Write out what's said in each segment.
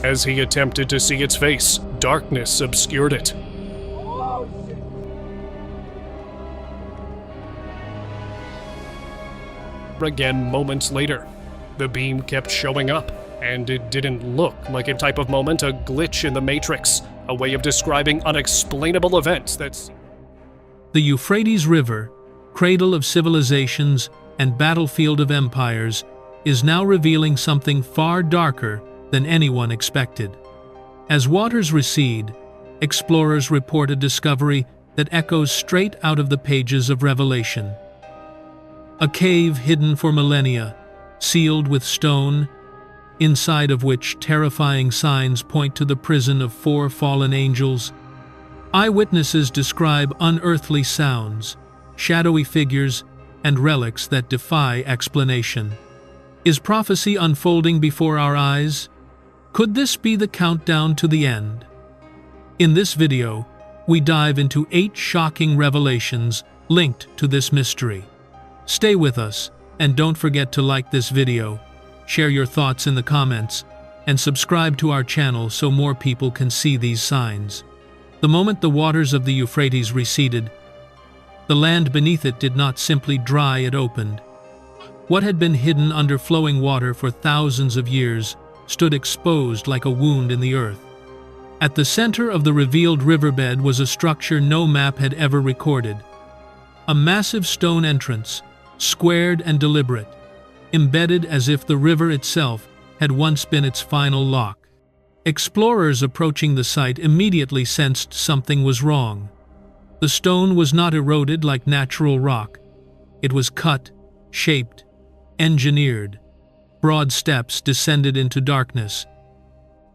As he attempted to see its face, darkness obscured it. Again moments later, the beam kept showing up, and it didn't look like a type of moment, a glitch in the Matrix, a way of describing unexplainable events that's... The Euphrates River, cradle of civilizations and battlefield of empires, is now revealing something far darker than anyone expected. As waters recede, explorers report a discovery that echoes straight out of the pages of Revelation. A cave hidden for millennia, sealed with stone, inside of which terrifying signs point to the prison of 4 fallen angels. Eyewitnesses describe unearthly sounds, shadowy figures, and relics that defy explanation. Is prophecy unfolding before our eyes? Could this be the countdown to the end? In this video, we dive into 8 shocking revelations linked to this mystery. Stay with us, and don't forget to like this video, share your thoughts in the comments, and subscribe to our channel so more people can see these signs. The moment the waters of the Euphrates receded, the land beneath it did not simply dry, it opened. What had been hidden under flowing water for thousands of years stood exposed like a wound in the earth. At the center of the revealed riverbed was a structure no map had ever recorded. A massive stone entrance, squared and deliberate, embedded as if the river itself had once been its final lock. Explorers approaching the site immediately sensed something was wrong. The stone was not eroded like natural rock. It was cut, shaped, engineered. Broad steps descended into darkness.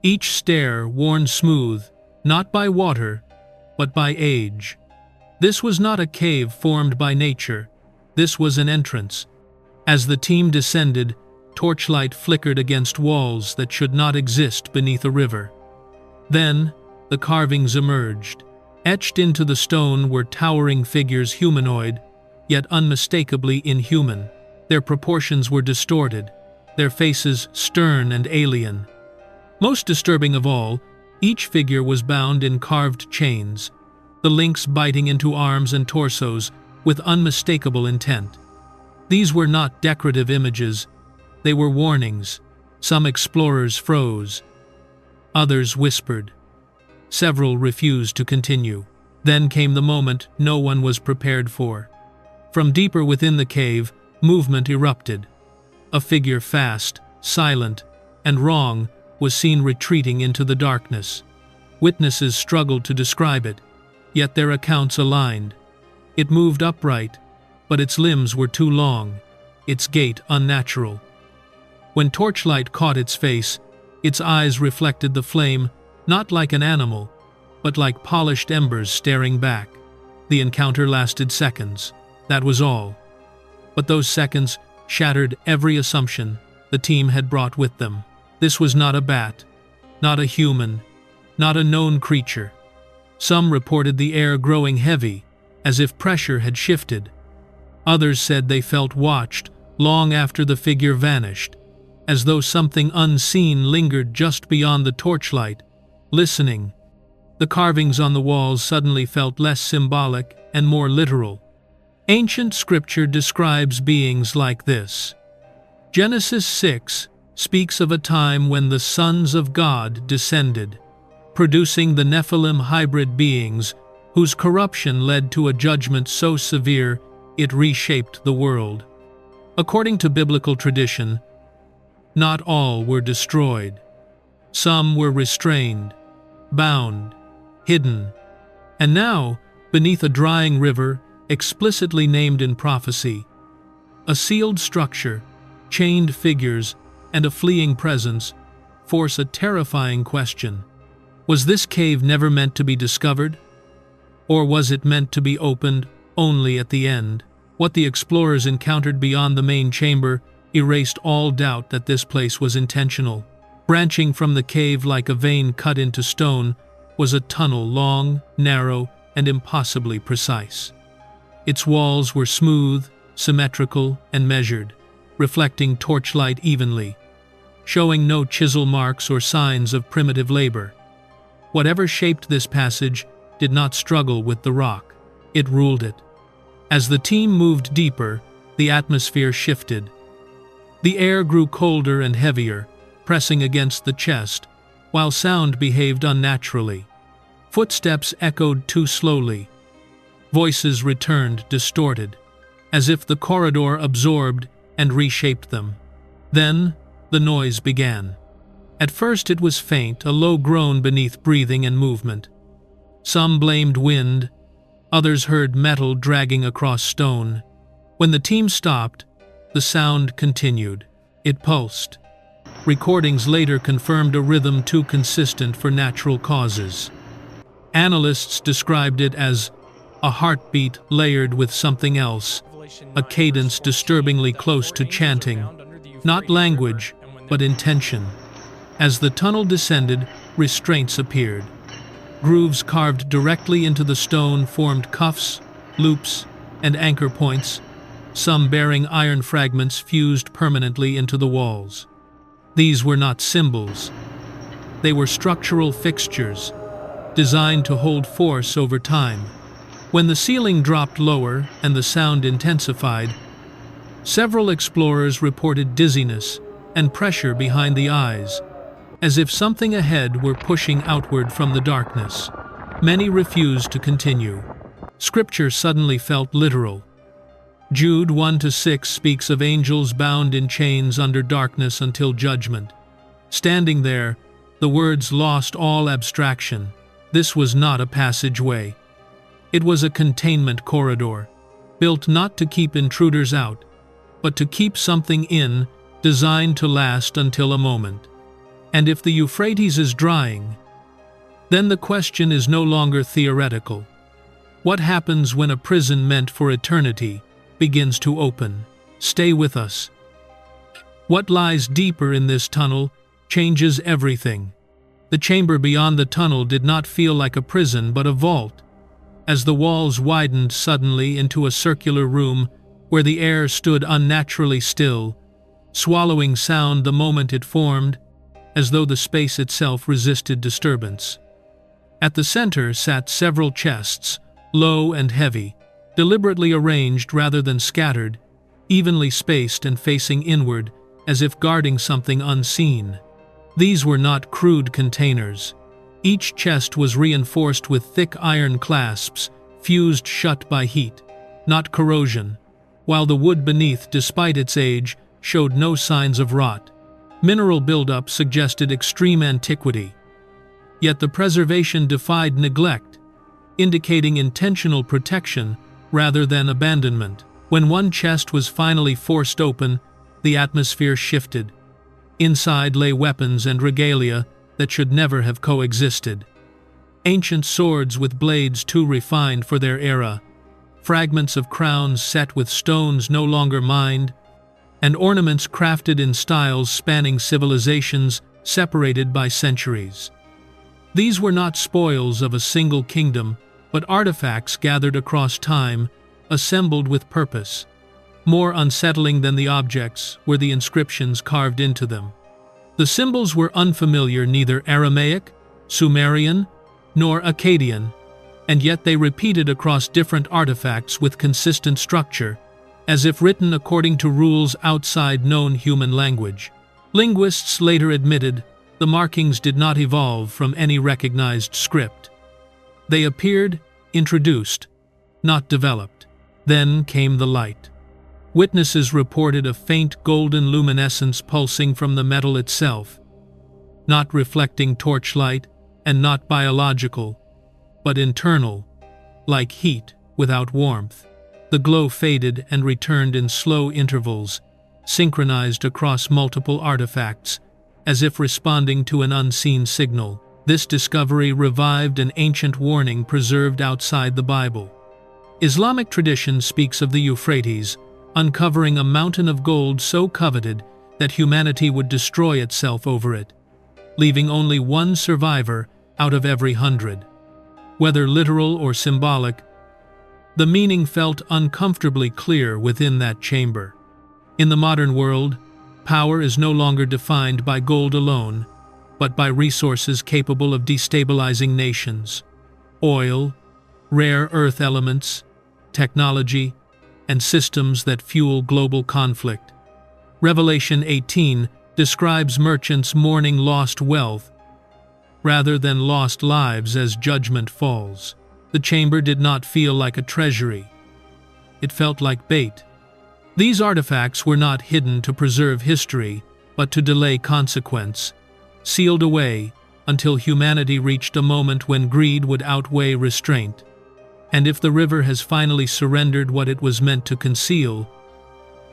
Each stair worn smooth, not by water, but by age. This was not a cave formed by nature. This was an entrance. As the team descended, torchlight flickered against walls that should not exist beneath a river. Then, the carvings emerged. Etched into the stone were towering figures, humanoid, yet unmistakably inhuman. Their proportions were distorted, their faces stern and alien. Most disturbing of all, each figure was bound in carved chains, the links biting into arms and torsos with unmistakable intent. These were not decorative images, they were warnings. Some explorers froze. Others whispered. Several refused to continue. Then came the moment no one was prepared for. From deeper within the cave, movement erupted. A figure fast, silent, and wrong was seen retreating into the darkness. Witnesses struggled to describe it, yet their accounts aligned. It moved upright, but its limbs were too long, its gait unnatural. When torchlight caught its face, its eyes reflected the flame, not like an animal, but like polished embers staring back. The encounter lasted seconds. That was all. But those seconds shattered every assumption the team had brought with them. This was not a bat, not a human, not a known creature. Some reported the air growing heavy, as if pressure had shifted. Others said they felt watched long after the figure vanished, as though something unseen lingered just beyond the torchlight, listening. The carvings on the walls suddenly felt less symbolic and more literal. Ancient scripture describes beings like this. Genesis 6 speaks of a time when the sons of God descended, producing the Nephilim hybrid beings whose corruption led to a judgment so severe it reshaped the world. According to biblical tradition, not all were destroyed. Some were restrained, bound, hidden, and now, beneath a drying river explicitly named in prophecy, a sealed structure, chained figures, and a fleeing presence force a terrifying question. Was this cave never meant to be discovered? Or was it meant to be opened only at the end? What the explorers encountered beyond the main chamber erased all doubt that this place was intentional. Branching from the cave like a vein cut into stone was a tunnel, long, narrow, and impossibly precise. Its walls were smooth, symmetrical, and measured, reflecting torchlight evenly. showing no chisel marks or signs of primitive labor. Whatever shaped this passage did not struggle with the rock. It ruled it. As the team moved deeper, the atmosphere shifted. The air grew colder and heavier, pressing against the chest, while sound behaved unnaturally. Footsteps echoed too slowly. Voices returned distorted, as if the corridor absorbed and reshaped them. Then, the noise began. At first it was faint, a low groan beneath breathing and movement. Some blamed wind, others heard metal dragging across stone. When the team stopped, the sound continued. It pulsed. Recordings later confirmed a rhythm too consistent for natural causes. Analysts described it as a heartbeat layered with something else, a cadence disturbingly close to chanting, not language, but intention. As the tunnel descended, restraints appeared. Grooves carved directly into the stone formed cuffs, loops, and anchor points, some bearing iron fragments fused permanently into the walls. These were not symbols. They were structural fixtures, designed to hold force over time. When the ceiling dropped lower and the sound intensified, several explorers reported dizziness and pressure behind the eyes, as if something ahead were pushing outward from the darkness. Many refused to continue. Scripture suddenly felt literal. Jude 1-6 speaks of angels bound in chains under darkness until judgment. Standing there, the words lost all abstraction. This was not a passageway. It was a containment corridor, built not to keep intruders out, but to keep something in, designed to last until a moment. And if the Euphrates is drying, then the question is no longer theoretical. What happens when a prison meant for eternity begins to open? Stay with us. What lies deeper in this tunnel changes everything. The chamber beyond the tunnel did not feel like a prison but a vault. As the walls widened suddenly into a circular room where the air stood unnaturally still, swallowing sound the moment it formed, as though the space itself resisted disturbance. At the center sat several chests, low and heavy, deliberately arranged rather than scattered, evenly spaced and facing inward, as if guarding something unseen. These were not crude containers. Each chest was reinforced with thick iron clasps, fused shut by heat, not corrosion, while the wood beneath, despite its age, showed no signs of rot. Mineral buildup suggested extreme antiquity. Yet the preservation defied neglect, indicating intentional protection rather than abandonment. When one chest was finally forced open, the atmosphere shifted. Inside lay weapons and regalia that should never have coexisted. Ancient swords with blades too refined for their era, fragments of crowns set with stones no longer mined, and ornaments crafted in styles spanning civilizations separated by centuries. These were not spoils of a single kingdom, but artifacts gathered across time, assembled with purpose. More unsettling than the objects were the inscriptions carved into them. The symbols were unfamiliar, neither Aramaic, Sumerian, nor Akkadian, and yet they repeated across different artifacts with consistent structure, as if written according to rules outside known human language. Linguists later admitted the markings did not evolve from any recognized script. They appeared introduced, not developed. Then came the light. Witnesses reported a faint golden luminescence pulsing from the metal itself, not reflecting torchlight and not biological, but internal, like heat without warmth. The glow faded and returned in slow intervals, synchronized across multiple artifacts, as if responding to an unseen signal. This discovery revived an ancient warning preserved outside the Bible. Islamic tradition speaks of the Euphrates, uncovering a mountain of gold so coveted that humanity would destroy itself over it, leaving only one survivor out of every 100. Whether literal or symbolic, the meaning felt uncomfortably clear within that chamber. In the modern world, Power is no longer defined by gold alone, but by resources capable of destabilizing nations. Oil, rare earth elements, technology, and systems that fuel global conflict. Revelation 18 describes merchants mourning lost wealth rather than lost lives as judgment falls. The chamber did not feel like a treasury. It felt like bait. These artifacts were not hidden to preserve history, but to delay consequence, sealed away until humanity reached a moment when greed would outweigh restraint. And if the river has finally surrendered what it was meant to conceal,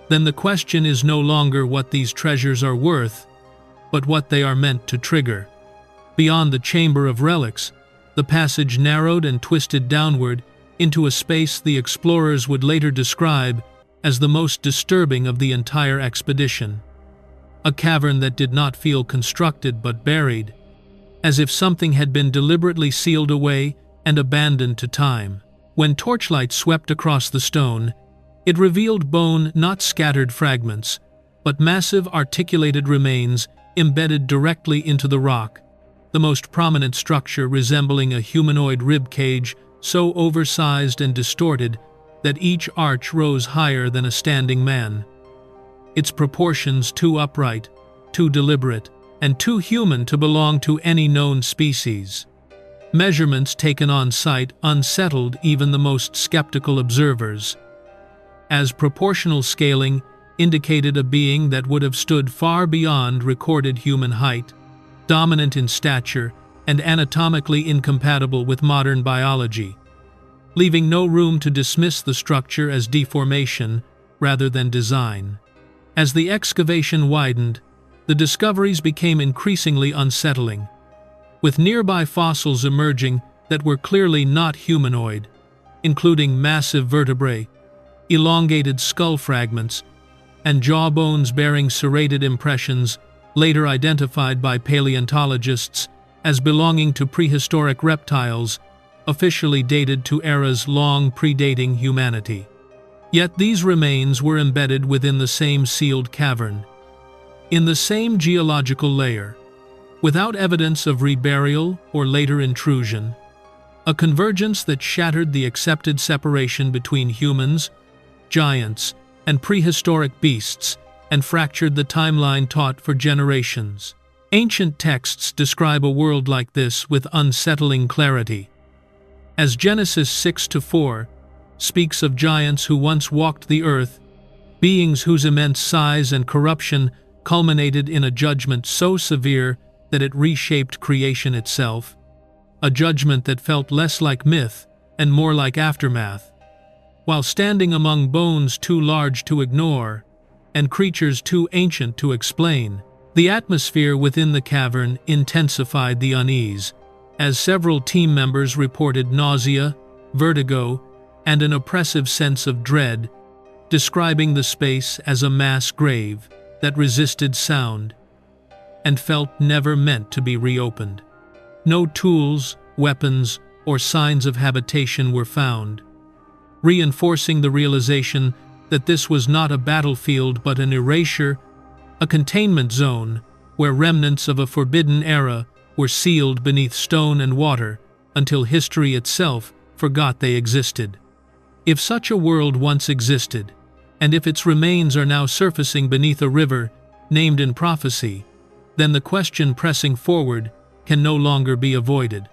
then the question is no longer what these treasures are worth, but what they are meant to trigger. Beyond the chamber of relics, the passage narrowed and twisted downward into a space the explorers would later describe as the most disturbing of the entire expedition. A cavern that did not feel constructed but buried, as if something had been deliberately sealed away and abandoned to time. When torchlight swept across the stone, it revealed bone, not scattered fragments, but massive articulated remains embedded directly into the rock, the most prominent structure resembling a humanoid rib cage so oversized and distorted that each arch rose higher than a standing man. Its proportions too upright, too deliberate, and too human to belong to any known species. Measurements taken on site unsettled even the most skeptical observers, as proportional scaling indicated a being that would have stood far beyond recorded human height, dominant in stature and anatomically incompatible with modern biology, leaving no room to dismiss the structure as deformation rather than design. As the excavation widened, the discoveries became increasingly unsettling, with nearby fossils emerging that were clearly not humanoid, including massive vertebrae, elongated skull fragments, and jawbones bearing serrated impressions later identified by paleontologists as belonging to prehistoric reptiles, officially dated to eras long predating humanity. Yet these remains were embedded within the same sealed cavern, in the same geological layer, without evidence of reburial or later intrusion, a convergence that shattered the accepted separation between humans, giants, and prehistoric beasts, and fractured the timeline taught for generations. Ancient texts describe a world like this with unsettling clarity. As Genesis 6-4 speaks of giants who once walked the earth, beings whose immense size and corruption culminated in a judgment so severe that it reshaped creation itself, a judgment that felt less like myth and more like aftermath. While standing among bones too large to ignore and creatures too ancient to explain, the atmosphere within the cavern intensified the unease, as several team members reported nausea, vertigo, and an oppressive sense of dread, describing the space as a mass grave that resisted sound and felt never meant to be reopened. No tools, weapons, or signs of habitation were found, reinforcing the realization that this was not a battlefield but an erasure, a containment zone where remnants of a forbidden era were sealed beneath stone and water until history itself forgot they existed. If such a world once existed, and if its remains are now surfacing beneath a river named in prophecy, then the question pressing forward can no longer be avoided.